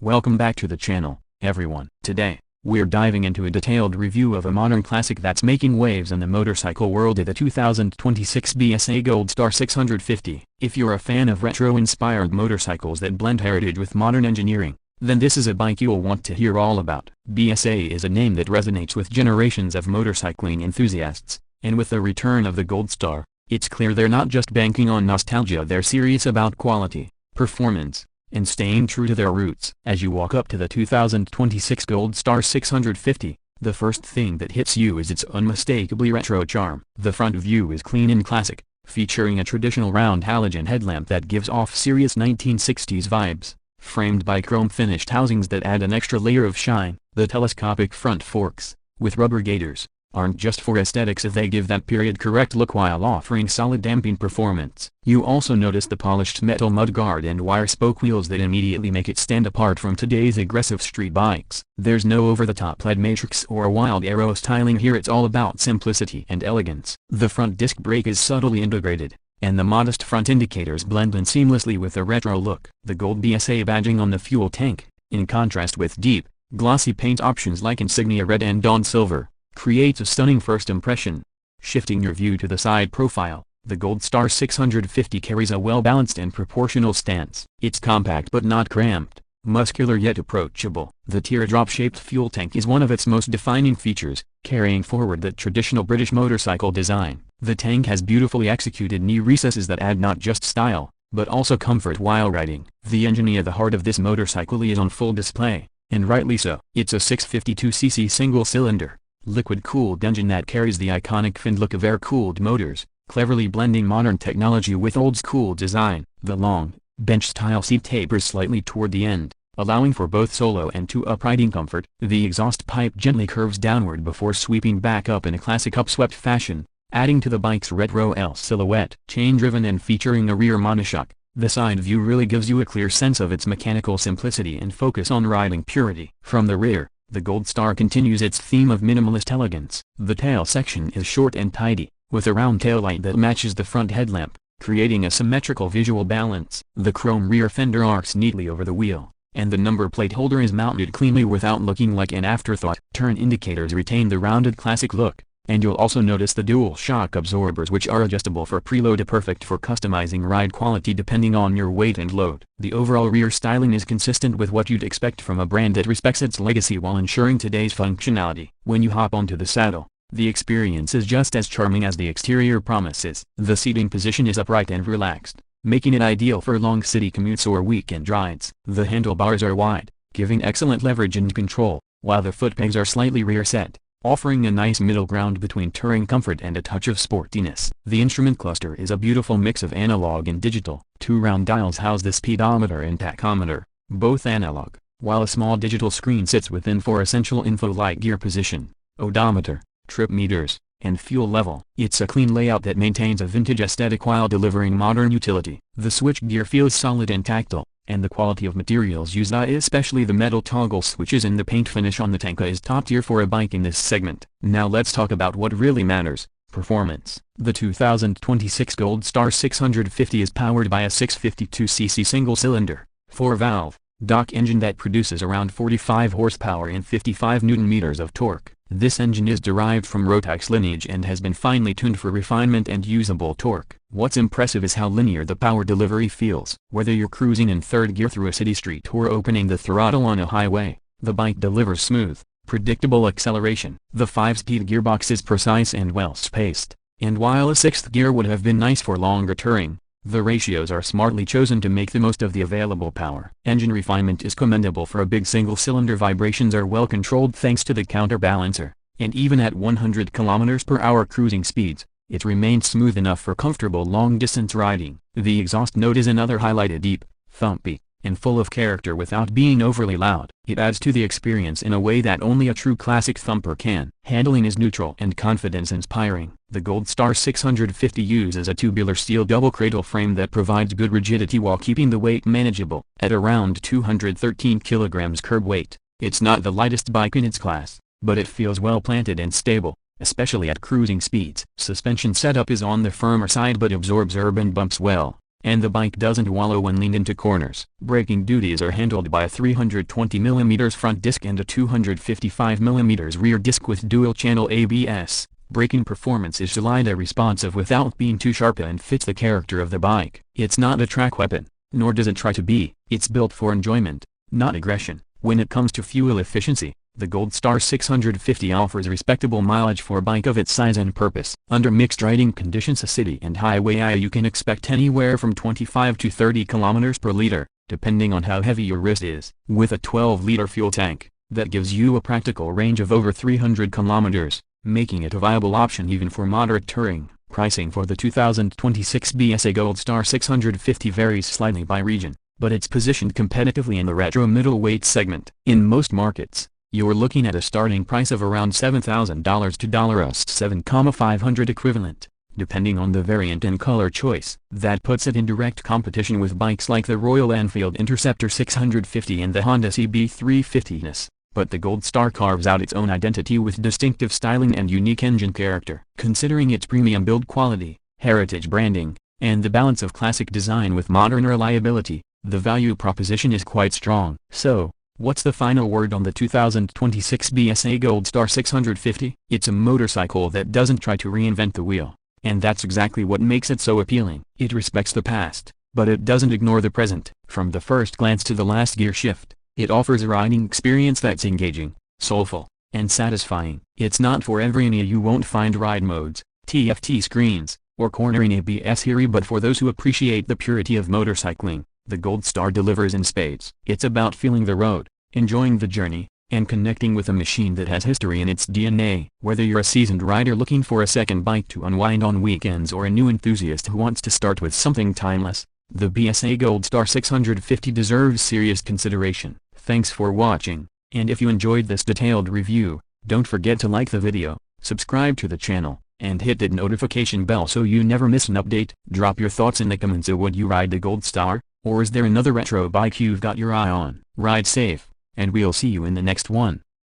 Welcome back to the channel, everyone. Today, we're diving into a detailed review of a modern classic that's making waves in the motorcycle world, the 2026 BSA Gold Star 650. If you're a fan of retro-inspired motorcycles that blend heritage with modern engineering, then this is a bike you'll want to hear all about. BSA is a name that resonates with generations of motorcycling enthusiasts, and with the return of the Gold Star, it's clear they're not just banking on nostalgia, they're serious about quality, performance, and staying true to their roots. As you walk up to the 2026 Gold Star 650, the first thing that hits you is its unmistakably retro charm. The front view is clean and classic, featuring a traditional round halogen headlamp that gives off serious 1960s vibes, framed by chrome-finished housings that add an extra layer of shine. The telescopic front forks, with rubber gaiters, aren't just for aesthetics, as they give that period-correct look while offering solid damping performance. You also notice the polished metal mudguard and wire spoke wheels that immediately make it stand apart from today's aggressive street bikes. There's no over-the-top LED matrix or wild arrow styling here, it's all about simplicity and elegance. The front disc brake is subtly integrated, and the modest front indicators blend in seamlessly with the retro look. The gold BSA badging on the fuel tank, in contrast with deep, glossy paint options like Insignia Red and Dawn Silver, creates a stunning first impression. Shifting your view to the side profile, the Gold Star 650 carries a well-balanced and proportional stance. It's compact but not cramped, muscular yet approachable. The teardrop-shaped fuel tank is one of its most defining features, carrying forward that traditional British motorcycle design. The tank has beautifully executed knee recesses that add not just style, but also comfort while riding. The engine at the heart of this motorcycle is on full display, and rightly so. It's a 652cc single-cylinder, liquid-cooled engine that carries the iconic fin look of air-cooled motors, cleverly blending modern technology with old-school design. The long, bench-style seat tapers slightly toward the end, allowing for both solo and two-up riding comfort. The exhaust pipe gently curves downward before sweeping back up in a classic upswept fashion, adding to the bike's retro L silhouette. Chain-driven and featuring a rear monoshock, the side view really gives you a clear sense of its mechanical simplicity and focus on riding purity. From the rear, the Gold Star continues its theme of minimalist elegance. The tail section is short and tidy, with a round taillight that matches the front headlamp, creating a symmetrical visual balance. The chrome rear fender arcs neatly over the wheel, and the number plate holder is mounted cleanly without looking like an afterthought. Turn indicators retain the rounded classic look, and you'll also notice the dual shock absorbers, which are adjustable for preload, perfect for customizing ride quality depending on your weight and load. The overall rear styling is consistent with what you'd expect from a brand that respects its legacy while ensuring today's functionality. When you hop onto the saddle, the experience is just as charming as the exterior promises. The seating position is upright and relaxed, making it ideal for long city commutes or weekend rides. The handlebars are wide, giving excellent leverage and control, while the foot pegs are slightly rear set, offering a nice middle ground between touring comfort and a touch of sportiness. The instrument cluster is a beautiful mix of analog and digital. Two round dials house the speedometer and tachometer, both analog, while a small digital screen sits within for essential info like gear position, odometer, trip meters, and fuel level. It's a clean layout that maintains a vintage aesthetic while delivering modern utility. The switchgear feels solid and tactile, and the quality of materials used, especially the metal toggle switches and the paint finish on the tank, is top tier for a bike in this segment. Now let's talk about what really matters: performance. The 2026 Gold Star 650 is powered by a 652cc single-cylinder, 4-valve, DOC engine that produces around 45 horsepower and 55 Nm of torque. This engine is derived from Rotax lineage and has been finely tuned for refinement and usable torque. What's impressive is how linear the power delivery feels. Whether you're cruising in third gear through a city street or opening the throttle on a highway, the bike delivers smooth, predictable acceleration. The 5-speed gearbox is precise and well-spaced, and while a 6th gear would have been nice for longer touring, the ratios are smartly chosen to make the most of the available power. Engine refinement is commendable for a big single-cylinder. Vibrations are well controlled thanks to the counterbalancer, and even at 100 km/h cruising speeds, it remains smooth enough for comfortable long-distance riding. The exhaust note is another highlight, deep, thumpy, and full of character without being overly loud. It adds to the experience in a way that only a true classic thumper can. Handling is neutral and confidence-inspiring. The Gold Star 650 uses a tubular steel double cradle frame that provides good rigidity while keeping the weight manageable. At around 213 kg curb weight, it's not the lightest bike in its class, but it feels well planted and stable. especially at cruising speeds. Suspension setup is on the firmer side but absorbs urban bumps well, and the bike doesn't wallow when leaned into corners. Braking duties are handled by a 320mm front disc and a 255mm rear disc with dual-channel ABS. Braking performance is solid and responsive without being too sharp and fits the character of the bike. It's not a track weapon, nor does it try to be. It's built for enjoyment, not aggression. When it comes to fuel efficiency, the Gold Star 650 offers respectable mileage for a bike of its size and purpose. Under mixed riding conditions, a city and highway, you can expect anywhere from 25 to 30 km per liter, depending on how heavy your wrist is. With a 12-liter fuel tank, that gives you a practical range of over 300 km, making it a viable option even for moderate touring. Pricing for the 2026 BSA Gold Star 650 varies slightly by region, but it's positioned competitively in the retro middleweight segment. In most markets, you're looking at a starting price of around $7,000 to $7,500 equivalent, depending on the variant and color choice. That puts it in direct competition with bikes like the Royal Enfield Interceptor 650 and the Honda CB350. But the Gold Star carves out its own identity with distinctive styling and unique engine character. Considering its premium build quality, heritage branding, and the balance of classic design with modern reliability, the value proposition is quite strong. So, what's the final word on the 2026 BSA Gold Star 650? It's a motorcycle that doesn't try to reinvent the wheel, and that's exactly what makes it so appealing. It respects the past, but it doesn't ignore the present. From the first glance to the last gear shift, it offers a riding experience that's engaging, soulful, and satisfying. It's not for everyone. You won't find ride modes, TFT screens, or cornering ABS here, but for those who appreciate the purity of motorcycling, the Gold Star delivers in spades. It's about feeling the road, enjoying the journey, and connecting with a machine that has history in its DNA. Whether you're a seasoned rider looking for a second bike to unwind on weekends or a new enthusiast who wants to start with something timeless, the BSA Gold Star 650 deserves serious consideration. Thanks for watching, and if you enjoyed this detailed review, don't forget to like the video, subscribe to the channel, and hit that notification bell so you never miss an update. Drop your thoughts in the comments. Would you ride the Gold Star, or is there another retro bike you've got your eye on? Ride safe, and we'll see you in the next one.